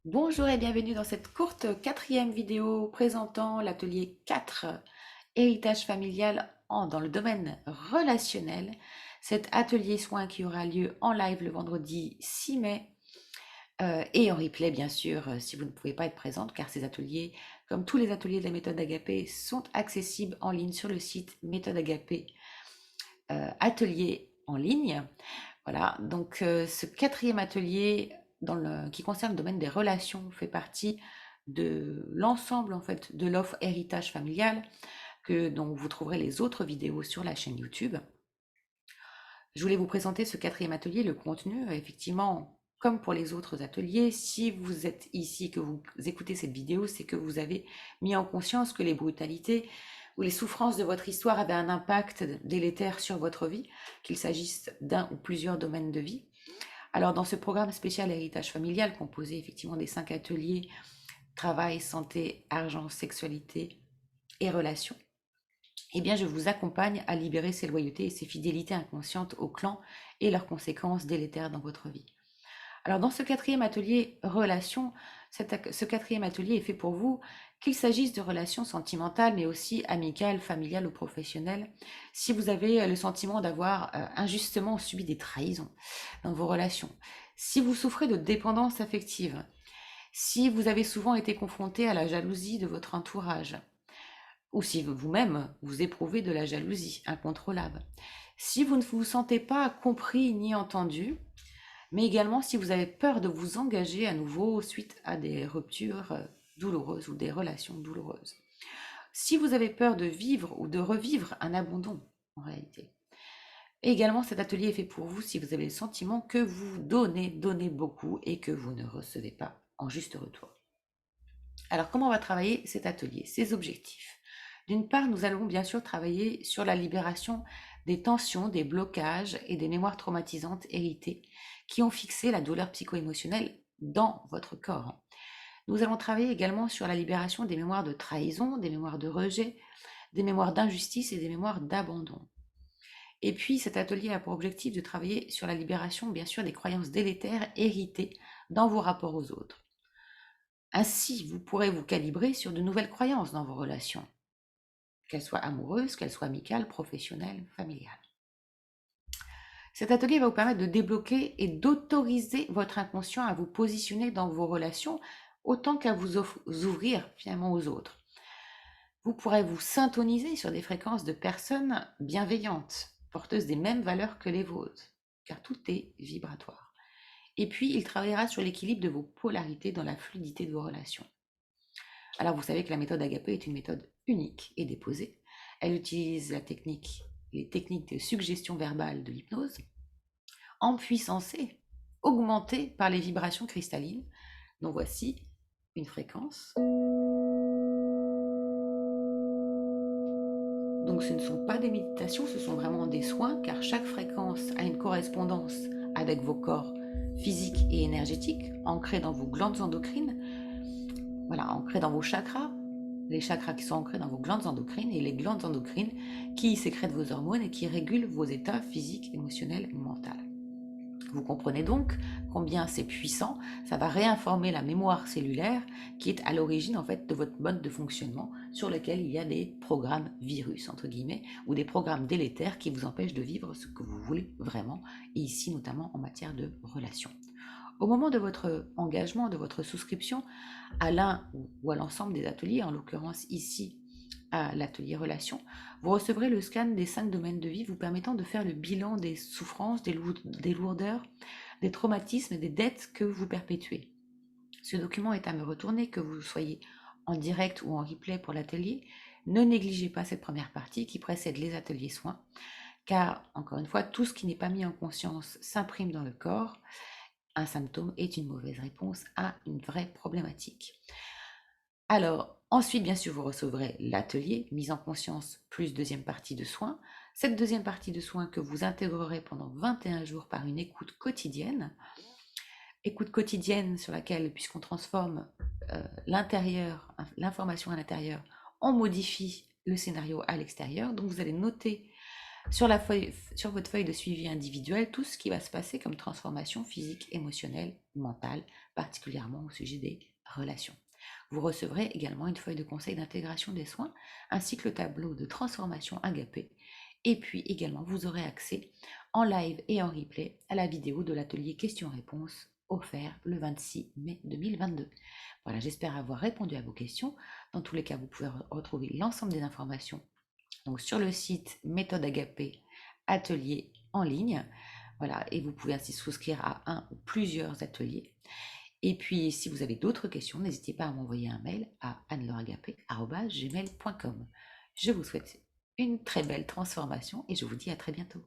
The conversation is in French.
Bonjour et bienvenue dans cette courte quatrième vidéo présentant l'atelier 4 héritage familial dans le domaine relationnel. Cet atelier soin qui aura lieu en live le vendredi 6 mai et en replay bien sûr si vous ne pouvez pas être présente car ces ateliers, comme tous les ateliers de la méthode Agapé, sont accessibles en ligne sur le site méthode Agapé atelier en ligne. Voilà, donc ce quatrième atelier qui concerne le domaine des relations fait partie de l'ensemble en fait de l'offre héritage familial dont vous trouverez les autres vidéos sur la chaîne YouTube. Je voulais vous présenter ce quatrième atelier, le contenu. Effectivement, comme pour les autres ateliers, si vous êtes ici, que vous écoutez cette vidéo, c'est que vous avez mis en conscience que les brutalités ou les souffrances de votre histoire avaient un impact délétère sur votre vie, qu'il s'agisse d'un ou plusieurs domaines de vie. Alors, dans ce programme spécial héritage familial, composé effectivement des 5 ateliers travail, santé, argent, sexualité et relations, eh bien, je vous accompagne à libérer ces loyautés et ces fidélités inconscientes au clan et leurs conséquences délétères dans votre vie. Alors, dans ce quatrième atelier relations, ce quatrième atelier est fait pour vous, qu'il s'agisse de relations sentimentales, mais aussi amicales, familiales ou professionnelles. Si vous avez le sentiment d'avoir injustement subi des trahisons dans vos relations, si vous souffrez de dépendance affective, si vous avez souvent été confronté à la jalousie de votre entourage, ou si vous-même vous éprouvez de la jalousie incontrôlable, si vous ne vous sentez pas compris ni entendu, mais également si vous avez peur de vous engager à nouveau suite à des ruptures douloureuses ou des relations douloureuses. Si vous avez peur de vivre ou de revivre un abandon, en réalité. Et également, cet atelier est fait pour vous si vous avez le sentiment que vous donnez beaucoup et que vous ne recevez pas en juste retour. Alors, comment on va travailler cet atelier? Ses objectifs. D'une part, nous allons bien sûr travailler sur la libération des tensions, des blocages et des mémoires traumatisantes héritées qui ont fixé la douleur psycho-émotionnelle dans votre corps. Nous allons travailler également sur la libération des mémoires de trahison, des mémoires de rejet, des mémoires d'injustice et des mémoires d'abandon. Et puis cet atelier a pour objectif de travailler sur la libération bien sûr des croyances délétères héritées dans vos rapports aux autres. Ainsi, vous pourrez vous calibrer sur de nouvelles croyances dans vos relations, qu'elles soient amoureuses, qu'elles soient amicales, professionnelles, familiales. Cet atelier va vous permettre de débloquer et d'autoriser votre inconscient à vous positionner dans vos relations autant qu'à vous ouvrir finalement aux autres. Vous pourrez vous syntoniser sur des fréquences de personnes bienveillantes, porteuses des mêmes valeurs que les vôtres, car tout est vibratoire. Et puis, il travaillera sur l'équilibre de vos polarités dans la fluidité de vos relations. Alors, vous savez que la méthode Agapé est une méthode unique et déposée. Elle utilise les techniques de suggestion verbale de l'hypnose, empuissancées, augmentées par les vibrations cristallines. Donc, voici une fréquence. Donc, ce ne sont pas des méditations, ce sont vraiment des soins, car chaque fréquence a une correspondance avec vos corps physiques et énergétiques, ancrés dans vos glandes endocrines, voilà, ancrés dans vos chakras, les chakras qui sont ancrés dans vos glandes endocrines et les glandes endocrines qui sécrètent vos hormones et qui régulent vos états physiques, émotionnels, mentaux. Vous comprenez donc combien c'est puissant, ça va réinformer la mémoire cellulaire qui est à l'origine en fait de votre mode de fonctionnement sur lequel il y a des programmes virus entre guillemets ou des programmes délétères qui vous empêchent de vivre ce que vous voulez vraiment et ici notamment en matière de relations. Au moment de votre engagement, de votre souscription à l'un ou à l'ensemble des ateliers, en l'occurrence ici à l'atelier relations, vous recevrez le scan des 5 domaines de vie vous permettant de faire le bilan des souffrances, des lourdeurs, des traumatismes et des dettes que vous perpétuez. Ce document est à me retourner, que vous soyez en direct ou en replay pour l'atelier. Ne négligez pas cette première partie qui précède les ateliers soins, car, encore une fois, tout ce qui n'est pas mis en conscience s'imprime dans le corps. Un symptôme est une mauvaise réponse à une vraie problématique. Alors, ensuite, bien sûr, vous recevrez l'atelier, mise en conscience plus deuxième partie de soins. Cette deuxième partie de soins que vous intégrerez pendant 21 jours par une écoute quotidienne sur laquelle, puisqu'on transforme l'intérieur, l'information à l'intérieur, on modifie le scénario à l'extérieur. Donc, vous allez noter Sur votre feuille de suivi individuel tout ce qui va se passer comme transformation physique, émotionnelle, mentale, particulièrement au sujet des relations. Vous recevrez également une feuille de conseil d'intégration des soins ainsi que le tableau de transformation agapé. Et puis également, vous aurez accès en live et en replay à la vidéo de l'atelier questions-réponses offert le 26 mai 2022. Voilà, j'espère avoir répondu à vos questions. Dans tous les cas, vous pouvez retrouver l'ensemble des informations donc sur le site Méthode Agapé Atelier en ligne. Voilà, et vous pouvez ainsi souscrire à un ou plusieurs ateliers. Et puis, si vous avez d'autres questions, n'hésitez pas à m'envoyer un mail à annelauragapé@gmail.com. Je vous souhaite une très belle transformation et je vous dis à très bientôt.